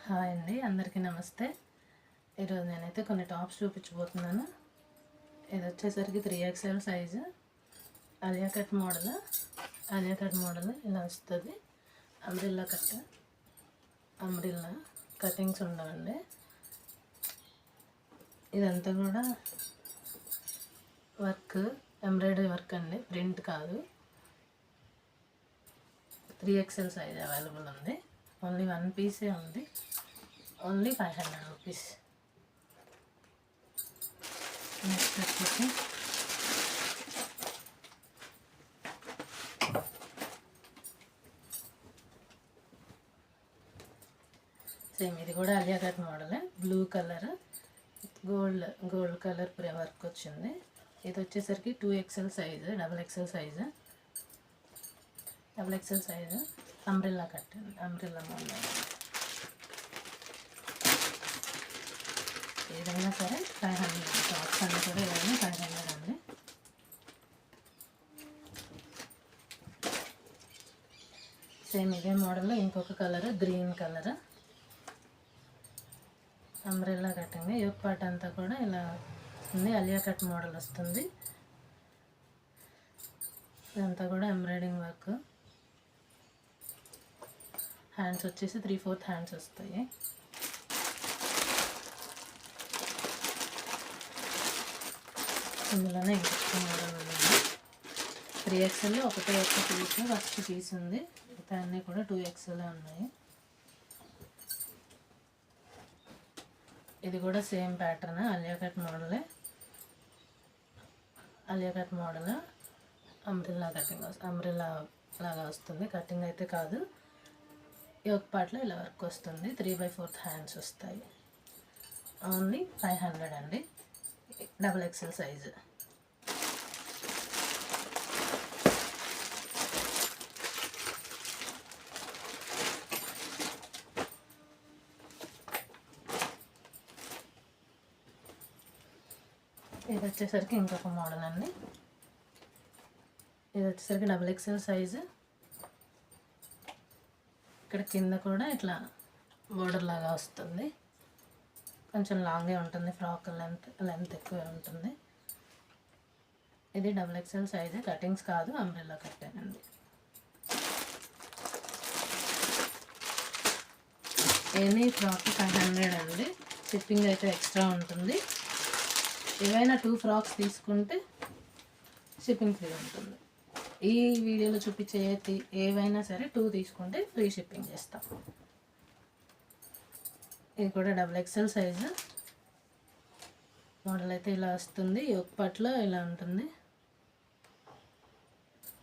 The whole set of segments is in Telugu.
హాయ్ అండి, అందరికీ నమస్తే. ఈరోజు నేనైతే కొన్ని టాప్స్ చూపించబోతున్నాను. ఇది వచ్చేసరికి 3XL size Alia cut model ఇలా వస్తుంది. అంబ్రిల్లా కటింగ్స్ ఉండవండి. ఇదంతా కూడా వర్క్, ఎంబ్రాయిడరీ వర్క్ అండి, ప్రింట్ కాదు. 3XL సైజ్ అవైలబుల్ ఉంది. ఓన్లీ వన్ పీసే ఉంది. Only 500 rupees. నెక్స్ట్ వచ్చేసి సేమ్ ఇది కూడా ఆలియా కట్ మోడలే. Blue colour gold colour work వచ్చింది. ఇది వచ్చేసరికి 2XL size, double XL size umbrella cut, umbrella model. ఏదైనా సరే 500. టాప్స్ అన్నీ కూడా ఏదైనా 500 అండి. సేమ్ ఇదే మోడల్లో ఇంకొక colour, green colour umbrella cutting. Yoke part అంతా కూడా ఇలా ఉంది, ఆలియా కట్ మోడల్ వస్తుంది. ఇదంతా కూడా ఎంబ్రాయిడింగ్ వర్క్. హ్యాండ్స్ వచ్చేసి 3/4 హ్యాండ్స్ వస్తాయి. ఇందులోనే ఇంకొక మోడల్ ఉంది. 3XLలో ఒకటే ఒక్క పీస్, ఫస్ట్ పీస్ ఉంది. మిగతా అన్నీ కూడా 2XL ఉన్నాయి. ఇది కూడా same pattern, Alia cut model umbrella cutting, umbrella లాగా వస్తుంది. కటింగ్ అయితే కాదు, యోక్ పార్ట్లో ఇలా వర్క్ వస్తుంది. 3/4 హ్యాండ్స్ వస్తాయి. ఓన్లీ 500 అండి. Double XL size. ఇది వచ్చేసరికి ఇంకొక మోడల్ అండి. ఇది వచ్చేసరికి డబల్ ఎక్సెల్ సైజు. ఇక్కడ కింద కూడా ఇట్లా బోర్డర్ లాగా వస్తుంది. కొంచెం లాంగే ఉంటుంది, ఫ్రాక్ లెంత్ ఎక్కువే ఉంటుంది. ఇది డబల్ ఎక్సెల్ సైజు, కటింగ్స్ కాదు, అంబ్రెల్లా కట్టానండి. ఎనీ ఫ్రాక్ 500 అండి. షిప్పింగ్ అయితే ఎక్స్ట్రా ఉంటుంది. ఏవైనా 2 ఫ్రాక్స్ తీసుకుంటే షిప్పింగ్ ఫ్రీ ఉంటుంది. ఈ వీడియోలో చూపించే ఏవైనా సరే 2 తీసుకుంటే ఫ్రీ షిప్పింగ్ చేస్తాం. ఇది కూడా డబల్ ఎక్సెల్ సైజు. మోడల్ అయితే ఇలా వస్తుంది. యోక్ పార్ట్లో ఇలా ఉంటుంది.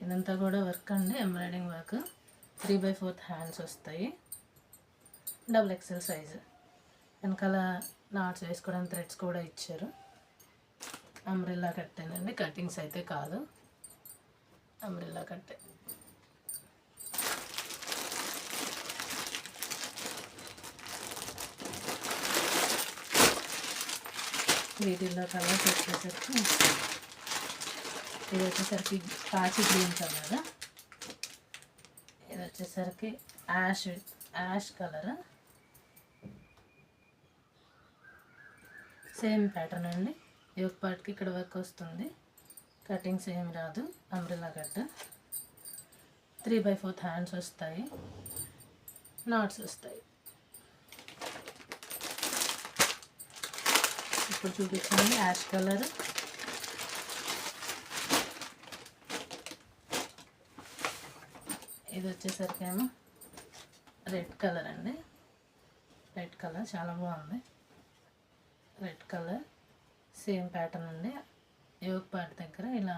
ఇదంతా కూడా వర్క్ అండి, ఎంబ్రాయిడింగ్ వర్క్. 3/4 హ్యాండ్స్ వస్తాయి. Double XL size. వెనకాల నాట్స్ వేసుకోవడానికి థ్రెడ్స్ కూడా ఇచ్చారు. అంబ్రెల్లా కట్టేనండి, కటింగ్స్ అయితే కాదు, అంబ్రెల్లా కట్టే. వీటిల్లో కలర్స్ వచ్చేసరికి ఇది వచ్చేసరికి కాచి గ్రీన్ కలర్, ఇది వచ్చేసరికి యాష్ కలర్. సేమ్ ప్యాటర్న్ అండి. యోక్ పార్ట్కి ఇక్కడ వర్క్ వస్తుంది. కటింగ్స్ ఏమి రాదు, అంబ్రెల్లా కట్. 3/4 హ్యాండ్స్ వస్తాయి, నాట్స్ వస్తాయి. ఇప్పుడు చూపించండి యాష్ కలర్. ఇది వచ్చేసరికి ఏమో రెడ్ కలర్ అండి. రెడ్ కలర్ చాలా బాగుంది. రెడ్ కలర్ సేమ్ ప్యాటర్న్ అండి. యోక్ పార్ట్ దగ్గర ఇలా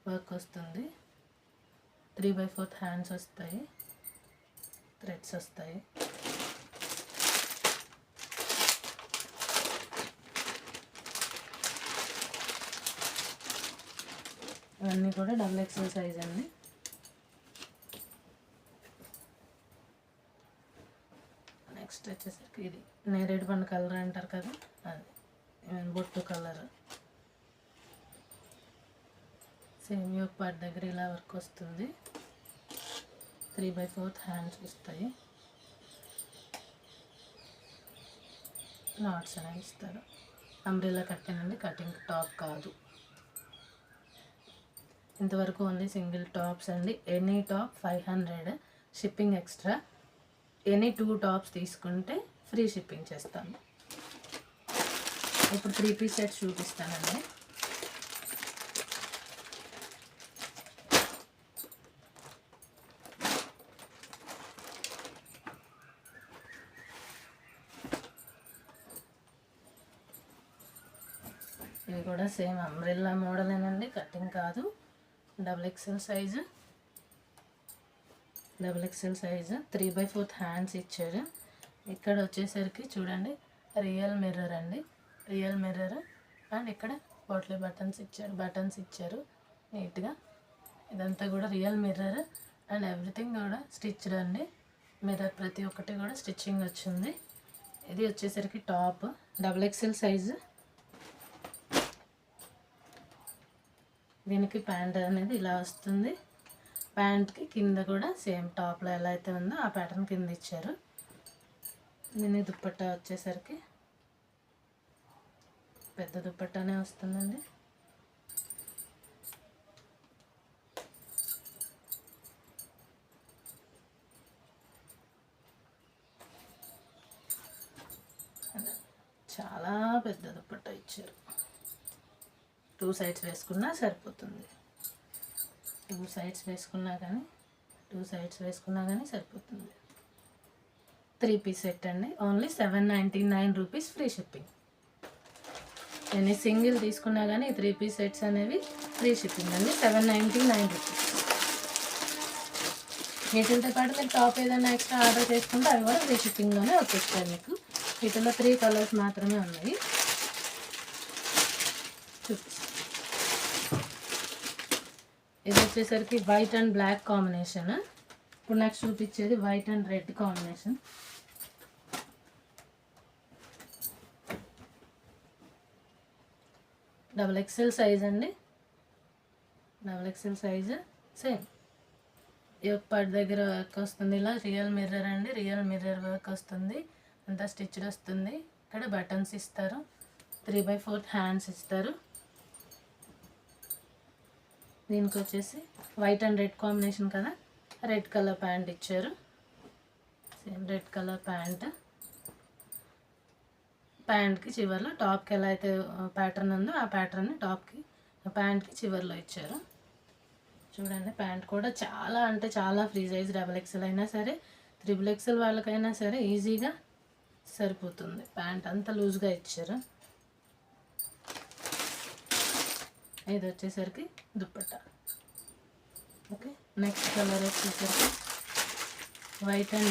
వర్క్ వస్తుంది. 3/4 హ్యాండ్స్ వస్తాయి, థ్రెడ్స్ వస్తాయి. ఇవన్నీ కూడా డబల్ ఎక్సెల్ సైజ్ అండి. నెక్స్ట్ వచ్చేసరికి ఇది నేరేడు పండు కలర్ అంటారు కదా, అది బొట్టు కలర్. సేమ్ యోక్ పార్ట్ దగ్గర ఇలా వర్క్ వస్తుంది. 3/4 హ్యాండ్స్ వస్తాయి. నాట్స్ అనేవి ఇస్తారు. అంబ్రెల్లా కటింగ్ అండి, కటింగ్ టాప్ కాదు. ఇంతవరకు ఓన్లీ సింగిల్ టాప్స్ అండి. Any top 500 shipping extra. Any 2 tops తీసుకుంటే ఫ్రీ షిప్పింగ్ చేస్తాను. ఇప్పుడు 3 పీస్ సెట్ చూపిస్తానండి. ఇవి కూడా సేమ్ అంబ్రెల్లా మోడలేనండి, కటింగ్ కాదు. డబుల్ ఎక్సెల్ సైజు 3/4 హ్యాండ్స్ ఇచ్చారు. ఇక్కడ వచ్చేసరికి చూడండి రియల్ మిర్రర్ అండి, రియల్ మిర్రర్. అండ్ ఇక్కడ పోట్లీ బటన్స్ ఇచ్చారు నీట్గా. ఇదంతా కూడా రియల్ మిర్రర్ అండ్ ఎవ్రీథింగ్ కూడా స్టిచ్డ్ అండి. మిర్రర్ ప్రతి ఒక్కటి కూడా స్టిచ్చింగ్ వచ్చింది. ఇది వచ్చేసరికి టాప్ డబుల్ ఎక్సెల్ సైజు. దీనికి ప్యాంట్ అనేది ఇలా వస్తుంది. ప్యాంట్కి కింద కూడా సేమ్ టాప్లో ఎలా అయితే ఉందో ఆ ప్యాటర్న్ కింద ఇచ్చారు. దీని దుప్పట్టా వచ్చేసరికి పెద్ద దుప్పట్టానే వస్తుందండి. చాలా పెద్ద దుప్పట్టా ఇచ్చారు. 2 సైడ్స్ వేసుకున్నా సరిపోతుంది. 2 సైడ్స్ వేసుకున్నా కానీ సరిపోతుంది. 3 పీస్ సెట్ అండి. Only 799 rupees free shipping. నేను సింగిల్ తీసుకున్నా కానీ 3 పీస్ సెట్స్ అనేవి ఫ్రీ షిప్పింగ్ అండి. 799 రూపీస్. వీటితో పాటు మీరు టాప్ ఏదైనా ఎక్స్ట్రా ఆర్డర్ చేసుకుంటే అవి కూడా ఫ్రీ షిప్పింగ్లోనే వచ్చేస్తాయి మీకు. వీటిలో 3 కలర్స్ మాత్రమే ఉన్నాయి. ఇది వచ్చేసరికి వైట్ అండ్ బ్లాక్ కాంబినేషన్. ఇప్పుడు నాకు చూపించేది white and red combination. Double XL size అండి, డబుల్ ఎక్సెల్ సైజు. సేమ్ ఈ పట్ దగ్గర వర్క్ వస్తుంది. ఇలా రియల్ మిర్రర్ అండి, రియల్ మిర్రర్ వర్క్ వస్తుంది. అంతా స్టిచ్డ్ వస్తుంది. ఇక్కడ బటన్స్ ఇస్తారు. 3/4 హ్యాండ్స్ ఇస్తారు. దీనికి వచ్చేసి వైట్ అండ్ రెడ్ కాంబినేషన్ కదా, రెడ్ కలర్ ప్యాంట్ ఇచ్చారు. సేమ్ రెడ్ కలర్ ప్యాంట్కి చివరిలో టాప్కి ఎలా అయితే ప్యాటర్న్ ఉందో ఆ ప్యాటర్న్ని ప్యాంట్కి చివరిలో ఇచ్చారు. చూడండి ప్యాంట్ కూడా చాలా అంటే చాలా ఫ్రీ సైజ్. డబుల్ ఎక్సెల్ అయినా సరే, 3 ఎక్సెల్ వాళ్ళకైనా సరే ఈజీగా సరిపోతుంది. ప్యాంట్ అంతా లూజ్గా ఇచ్చారు. ఇది వచ్చేసరికి దుప్పట్టా. ఓకే, నెక్స్ట్ కలర్ వచ్చేసరికి వైట్ అండ్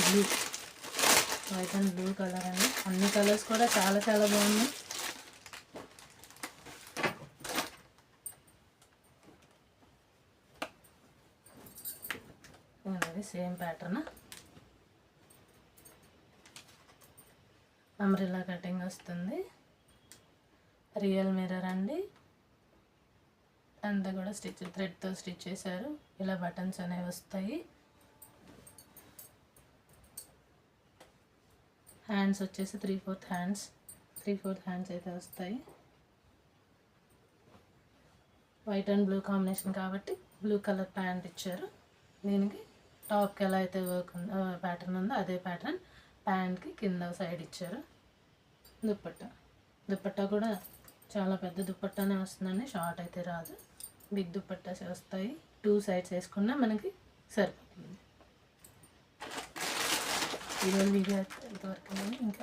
బ్లూ కలర్ అండి. అన్ని కలర్స్ కూడా చాలా చాలా బాగున్నాయి. అది సేమ్ ప్యాటర్న్, అంబ్రెల్లా కటింగ్ వస్తుంది. రియల్ మిర్రర్ అండి, అంతా కూడా థ్రెడ్తో స్టిచ్ చేశారు. ఇలా బటన్స్ అనేవి వస్తాయి. హ్యాండ్స్ వచ్చేసి 3/4 హ్యాండ్స్ అయితే వస్తాయి. వైట్ అండ్ బ్లూ కాంబినేషన్ కాబట్టి బ్లూ కలర్ ప్యాంట్ ఇచ్చారు. దీనికి టాప్కి ఎలా అయితే వర్క్ ప్యాటర్న్ ఉందో అదే ప్యాటర్న్ ప్యాంట్కి కింద సైడ్ ఇచ్చారు. దుప్పట్టా కూడా చాలా పెద్ద దుప్పట్టానే వస్తుందండి, షార్ట్ అయితే రాదు. బిగ్ దుప్పట్టాస్ వస్తాయి. 2 సైడ్స్ వేసుకున్నా మనకి సరిపోతుంది. ఈరోజు వీడియో ఎంతవరకు ఇంకా